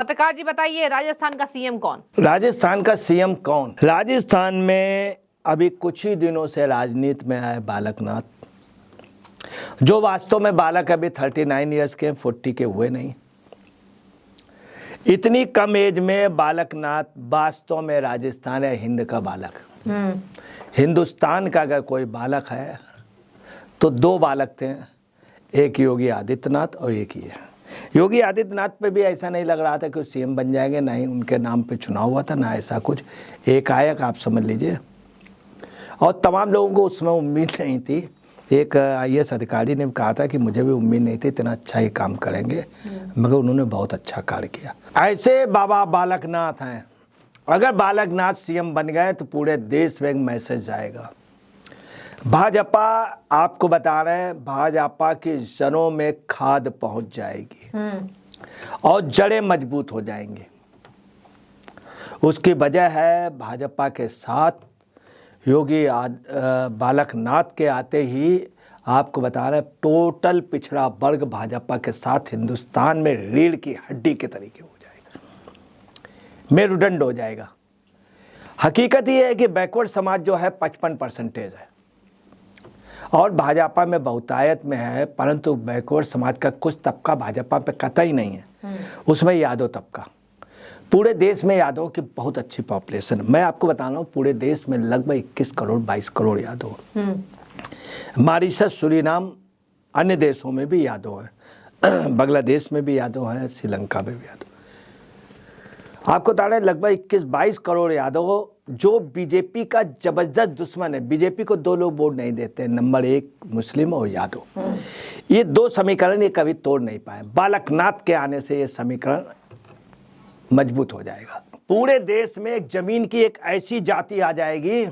पत्रकार जी बताइए, राजस्थान का सीएम कौन? राजस्थान का सीएम कौन? राजस्थान में अभी कुछ ही दिनों से राजनीति में आए बालकनाथ, जो वास्तव में बालक अभी 39 इयर्स के, 40 के हुए नहीं। इतनी कम एज में बालकनाथ वास्तव में राजस्थान है हिंद का बालक। हिंदुस्तान का अगर कोई बालक है तो दो बालक थे, एक योगी आदित्यनाथ और एक ही है। योगी आदित्यनाथ पे भी ऐसा नहीं लग रहा था कि वो सीएम बन जाएंगे, ना ही उनके नाम पे चुनाव हुआ था, ना ऐसा कुछ एकाएक आप समझ लीजिए। और तमाम लोगों को उसमें उम्मीद नहीं थी। एक आईएएस अधिकारी ने कहा था कि मुझे भी उम्मीद नहीं थी इतना अच्छा ही काम करेंगे, मगर उन्होंने बहुत अच्छा कार्य किया। ऐसे बाबा बालकनाथ हैं, अगर बालकनाथ सीएम बन गए तो पूरे देश में एक मैसेज जाएगा। भाजपा, आपको बता रहे हैं, भाजपा की जड़ों में खाद पहुंच जाएगी और जड़ें मजबूत हो जाएंगी। उसकी वजह है भाजपा के साथ योगी बालकनाथ के आते ही आपको बता रहे हैं टोटल पिछड़ा वर्ग भाजपा के साथ हिंदुस्तान में रीढ़ की हड्डी के तरीके हो जाएगा, मेरुदंड हो जाएगा। हकीकत ये है कि बैकवर्ड समाज जो है 55% है और भाजपा में बहुतायत में है, परंतु बैकवर्ड समाज का कुछ तबका भाजपा पे कतई नहीं है। उसमें यादव तबका, पूरे देश में यादव की बहुत अच्छी पॉपुलेशन। मैं आपको बता रहा हूँ पूरे देश में लगभग 21 करोड़ 22 करोड़ यादव। मॉरिशस, सूरीनाम, अन्य देशों में भी यादव है, बांग्लादेश में भी यादव है, श्रीलंका में भी यादव। आपको बता रहे हैं लगभग 21-22 करोड़ यादव जो बीजेपी का जबरदस्त दुश्मन है। बीजेपी को दो लोग वोट नहीं देते, नंबर 1 मुस्लिम और यादव। ये दो समीकरण ये कभी तोड़ नहीं पाए। बालकनाथ के आने से ये समीकरण मजबूत हो जाएगा। पूरे देश में एक जमीन की एक ऐसी जाति आ जाएगी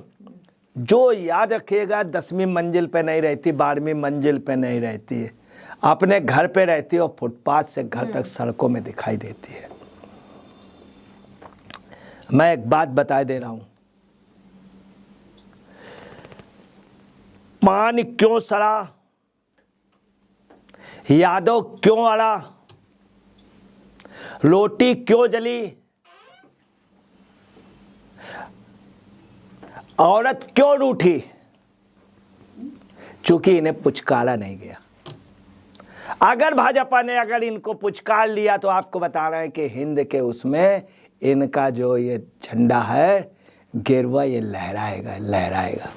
जो याद रखिएगा 10वीं मंजिल पे नहीं रहती, 12वीं मंजिल पे नहीं रहती, अपने घर पे रहती है और फुटपाथ से घर तक सड़कों में दिखाई देती है। मैं एक बात बता दे रहा हूं, पान क्यों सड़ा, यादव क्यों अड़ा, रोटी क्यों जली, औरत क्यों रूठी, चूंकि इन्हें पुचकारा नहीं गया। अगर भाजपा ने अगर इनको पुचकार लिया तो आपको बता रहे हैं कि हिंद के उसमें इनका जो ये झंडा है गेरुआ, ये लहराएगा लहराएगा।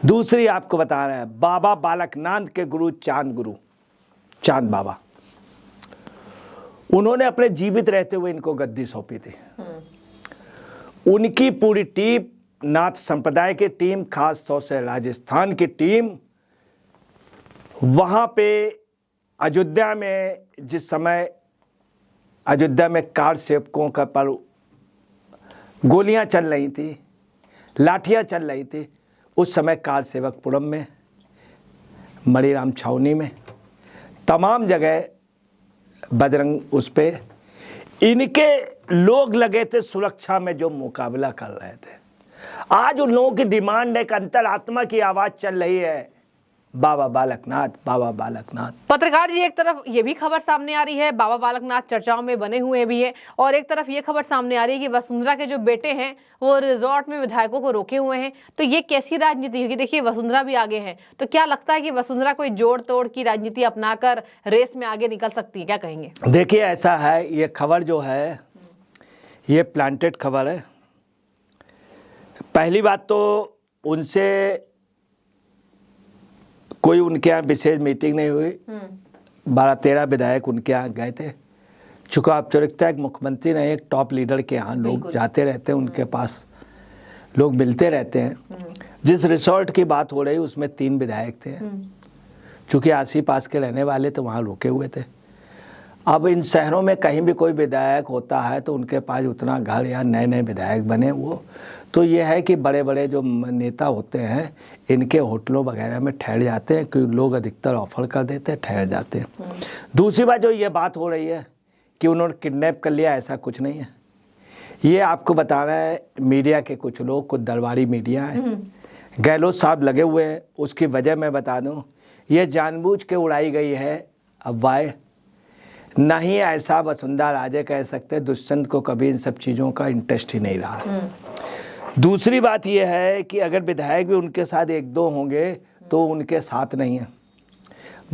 दूसरी आपको बता रहे हैं बाबा बालकनाथ के गुरु चांद बाबा, उन्होंने अपने जीवित रहते हुए इनको गद्दी सौंपी थी। उनकी पूरी टीम, नाथ संप्रदाय की टीम, खास तौर से राजस्थान की टीम, वहां पे अयोध्या में जिस समय अयोध्या में कार सेवकों का पर गोलियां चल रही थी, लाठियां चल रही थी, उस समय कार सेवकपुरम में, मणिराम छावनी में, तमाम जगह बजरंग उस पे इनके लोग लगे थे सुरक्षा में जो मुकाबला कर रहे थे। आज उन लोगों की डिमांड एक अंतरात्मा की आवाज चल रही है, बाबा बालकनाथ, बाबा बालकनाथ। पत्रकार जी, एक तरफ ये भी खबर सामने आ रही है बाबा बालकनाथ चर्चाओं में बने हुए भी है, और एक तरफ ये खबर सामने आ रही है कि वसुंधरा के जो बेटे हैं वो रिजॉर्ट में विधायकों को रोके हुए हैं। तो ये कैसी राजनीति होगी? देखिए वसुंधरा भी आगे हैं, तो क्या लगता है कि वसुंधरा कोई जोड़ तोड़ की राजनीति अपनाकर रेस में आगे निकल सकती है? क्या कहेंगे? देखिए ऐसा है, ये खबर जो है ये प्लांटेड खबर है। पहली बात तो उनसे कोई उनके यहाँ विशेष मीटिंग नहीं हुई। 12-13 विधायक उनके यहाँ गए थे। चूँकि औपचारिकता एक मुख्यमंत्री ने एक टॉप लीडर के यहाँ लोग जाते रहते हैं, उनके पास लोग मिलते रहते हैं। जिस रिसोर्ट की बात हो रही उसमें 3 विधायक थे, चूँकि आस ही पास के रहने वाले तो वहाँ रुके हुए थे। अब इन शहरों में कहीं भी कोई विधायक होता है तो उनके पास उतना घर या नए नए विधायक बने वो, तो ये है कि बड़े बड़े जो नेता होते हैं इनके होटलों वगैरह में ठहर जाते हैं, क्योंकि लोग अधिकतर ऑफर कर देते हैं, ठहर जाते हैं। दूसरी बात जो ये बात हो रही है कि उन्होंने किडनैप कर लिया, ऐसा कुछ नहीं है। ये आपको बता रहे हैं मीडिया के कुछ लोग, कुछ दरबारी मीडिया है, गहलोत साहब लगे हुए हैं। उसकी वजह मैं बता दूं, ये जानबूझ के उड़ाई गई है अफवाह नहीं ऐसा वसुंधरा राजे कह सकते, दुष्यंत को कभी इन सब चीज़ों का इंटरेस्ट ही नहीं रहा। दूसरी बात यह है कि अगर विधायक भी उनके साथ एक दो होंगे तो उनके साथ नहीं है।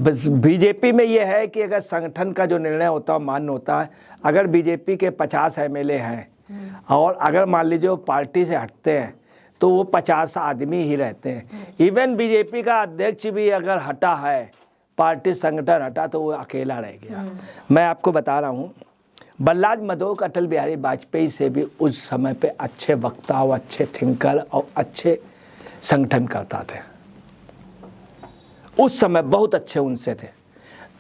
बस बीजेपी में यह है कि अगर संगठन का जो निर्णय होता है मान्य होता है। अगर बीजेपी के 50 एमएलए हैं और अगर मान लीजिए वो पार्टी से हटते हैं तो वो 50 आदमी ही रहते हैं। इवन बीजेपी का अध्यक्ष भी अगर हटा है, पार्टी संगठन हटा, तो वो अकेला रह गया। मैं आपको बता रहा हूँ, बल्लाज मधोक अटल बिहारी वाजपेयी से भी उस समय पे अच्छे वक्ता और अच्छे थिंकर और अच्छे संगठन करता थे। उस समय बहुत अच्छे उनसे थे।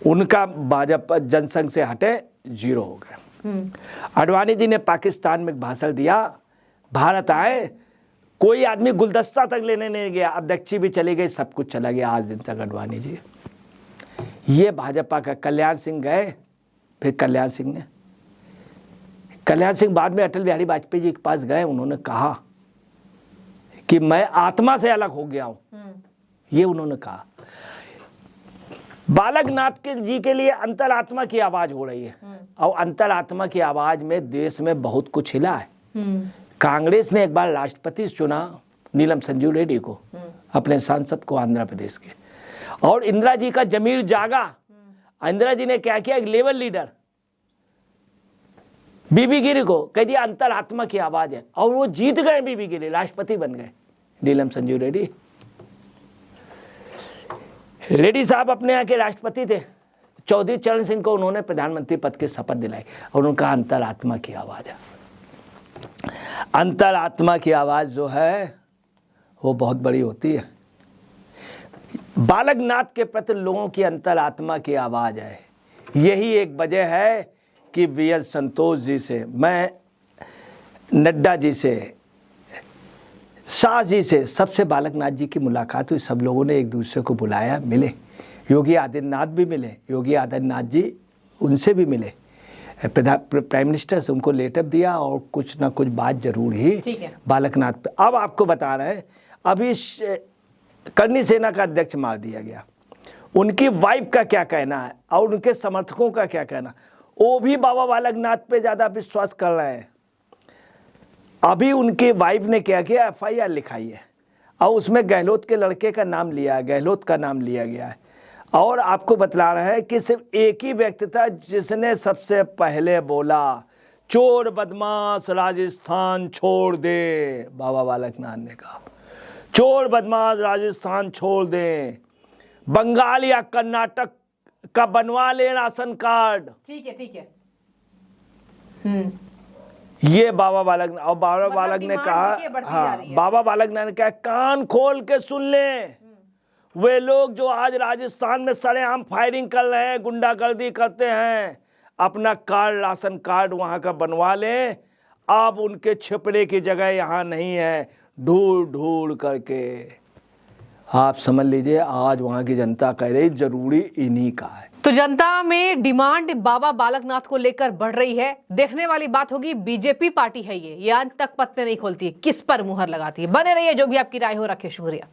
उनका भाजपा जनसंघ से हटे, 0 हो गए। आडवाणी जी ने पाकिस्तान में भाषण दिया, भारत आए, कोई आदमी गुलदस्ता तक लेने नहीं गया, अध्यक्ष भी चली गई, सब कुछ चला गया आज दिन तक आडवाणी जी। ये भाजपा का कल्याण सिंह गए, फिर कल्याण सिंह बाद में अटल बिहारी वाजपेयी जी के पास गए, उन्होंने कहा कि मैं आत्मा से अलग हो गया हूं। ये उन्होंने कहा। बालक नाथ जी के लिए अंतरात्मा की आवाज हो रही है और अंतरात्मा की आवाज में देश में बहुत कुछ हिला है। कांग्रेस ने एक बार राष्ट्रपति चुना नीलम संजू रेड्डी को, अपने सांसद को आंध्र प्रदेश के, और इंदिरा जी का जमीर जागा। इंदिरा जी ने क्या किया, एक लेवल लीडर बीबी गिरी को कह दिया अंतरात्मा की आवाज है, और वो जीत गए। बीबी गिरी राष्ट्रपति बन गए, नीलम संजू रेड्डी। रेड्डी साहब अपने यहाँ के राष्ट्रपति थे। चौधरी चरण सिंह को उन्होंने प्रधानमंत्री पद की शपथ दिलाई और उनका अंतरात्मा की आवाज है। अंतरात्मा की आवाज जो है वो बहुत बड़ी होती है। बालक नाथ के प्रति लोगों की अंतरात्मा की आवाज है। यही एक वजह है कि वीएल संतोष जी से, मैं नड्डा जी से, शाह जी से, सबसे बालक नाथ जी की मुलाकात हुई। सब लोगों ने एक दूसरे को बुलाया, मिले। योगी आदित्यनाथ भी मिले, योगी आदित्यनाथ जी उनसे भी मिले। प्राइम मिनिस्टर से उनको लेटर दिया और कुछ ना कुछ बात जरूर ही बालक नाथ पे। अब आपको बता रहे हैं, अभी करनी सेना का अध्यक्ष मार दिया गया, उनकी वाइफ का क्या कहना है और उनके समर्थकों का क्या कहना, वो भी बाबा बालक नाथ पे ज़्यादा विश्वास कर रहे हैं। अभी उनकी वाइफ ने क्या किया, एफआईआर लिखाई है और उसमें गहलोत के लड़के का नाम लिया, गहलोत का नाम लिया गया है। और आपको बतला रहे हैं कि सिर्फ एक ही व्यक्ति था जिसने सबसे पहले बोला, चोर बदमाश राजस्थान छोड़ दे। बाबा बालक नाथ ने कहा चोर बदमाश राजस्थान छोड़ दे, बंगाल या कर्नाटक का बनवा ले राशन कार्ड। ठीक है। ये बाबा बालक, और बाबा बालक ने कहा, हाँ, बाबा बालक ने कहा कान खोल के सुन ले, वे लोग जो आज राजस्थान में सरेआम फायरिंग कर रहे हैं, गुंडागर्दी करते हैं, अपना कार्ड, राशन कार्ड वहां का बनवा लें। अब उनके छिपने की जगह यहाँ नहीं है, ढूंढ ढूंढ करके। आप समझ लीजिए आज वहां की जनता कह रही जरूरी इन्हीं का है। तो जनता में डिमांड बाबा बालकनाथ को लेकर बढ़ रही है। देखने वाली बात होगी, बीजेपी पार्टी है ये अंत तक पत्ते नहीं खोलती, किस पर मुहर लगाती है। बने रहिए, जो भी आपकी राय हो रखे। शुक्रिया।